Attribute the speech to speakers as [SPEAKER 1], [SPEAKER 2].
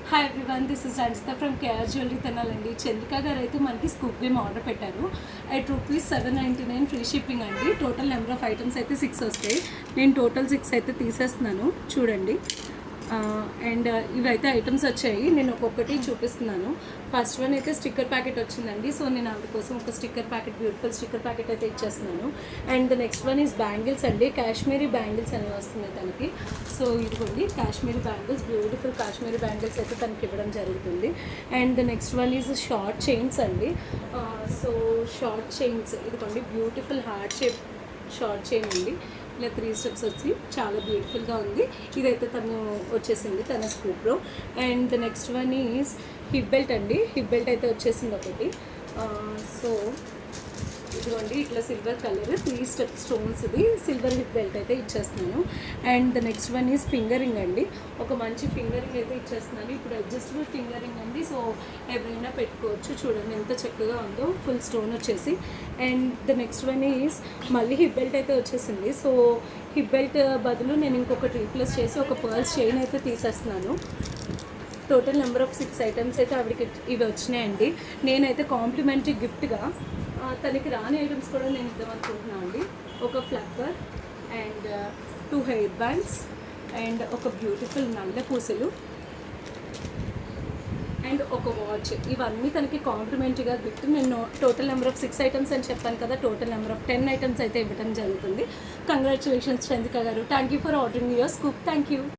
[SPEAKER 1] Hi everyone, this is Ranjitha from KR jewellery తెనాలండి. చంద్రిక గారు అయితే మనకి స్కూప్ గేమ్ ఆర్డర్ పెట్టారు. ₹799 ఫ్రీ షిప్పింగ్ అండి. టోటల్ నెంబర్ ఆఫ్ ఐటమ్స్ అయితే 6 వస్తాయి. నేను టోటల్ 6 అయితే తీసేస్తున్నాను చూడండి. అండ్ ఇవైతే ఐటమ్స్ వచ్చాయి. నేను ఒక్కొక్కటి చూపిస్తున్నాను. ఫస్ట్ వన్ అయితే స్టిక్కర్ ప్యాకెట్ వచ్చిందండి. సో నేను ఆవిడ కోసం ఒక sticker packet, beautiful sticker packet అయితే ఇచ్చేస్తున్నాను. And the next one is bangles అండి. కాశ్మీరీ బ్యాంగిల్స్ అనేవి వస్తున్నాయి తనకి. సో ఇదిగోండి Kashmiri bangles, beautiful Kashmiri bangles అయితే తనకి ఇవ్వడం జరుగుతుంది. And the next one is short chains అండి. సో షార్ట్ చైన్స్ ఇదిగోండి, beautiful heart shape short chain అండి. ఇలా 3 స్టెప్స్ వచ్చి చాలా బ్యూటిఫుల్గా ఉంది. ఇదైతే తను వచ్చేసింది తన స్కూప్లో. And the next one is hip belt అండి. హిప్ బెల్ట్ అయితే వచ్చేసింది ఒకటి. సో ఇదిగోండి ఇట్లా సిల్వర్ కలర్ 3 స్టెప్ స్టోన్స్, ఇది సిల్వర్ హిప్ బెల్ట్ అయితే ఇచ్చేస్తున్నాను. And the next one is finger ring అండి. ఒక మంచి ఫింగరింగ్ అయితే ఇచ్చేస్తున్నాను. ఇప్పుడు అడ్జస్టబుల్ ఫింగరింగ్ అండి. సో ఎవరైనా పెట్టుకోవచ్చు. చూడండి ఎంత చక్కగా ఉందో, ఫుల్ స్టోన్ వచ్చేసి. And the next one is మళ్ళీ హిప్ బెల్ట్ అయితే వచ్చేసింది. సో హిప్ బెల్ట్ బదులు నేను ఇంకొకటి రీప్లేస్ చేసి ఒక పర్ల్స్ చైన్ అయితే తీసేస్తున్నాను. టోటల్ నెంబర్ ఆఫ్ 6 ఐటమ్స్ అయితే ఆవిడకి ఇవి వచ్చినాయండి. నేనైతే కాంప్లిమెంటరీ గిఫ్ట్గా తనకి రాని ఐటమ్స్ కూడా నేను ఇద్దామనుకుంటున్నాను అండి. ఒక flower and 2 hair bands and ఒక బ్యూటిఫుల్ నల్ల పూసలు అండ్ ఒక వాచ్. ఇవన్నీ తనకి కాంప్లిమెంటరీగా గిఫ్ట్. నేను టోటల్ నెంబర్ ఆఫ్ 6 ఐటమ్స్ అని చెప్పాను కదా, టోటల్ నెంబర్ ఆఫ్ 10 ఐటమ్స్ అయితే ఇవ్వడం జరుగుతుంది. కంగ్రాచులేషన్స్ చంద్రిక గారు. Thank you for ordering your scoop. Thank you.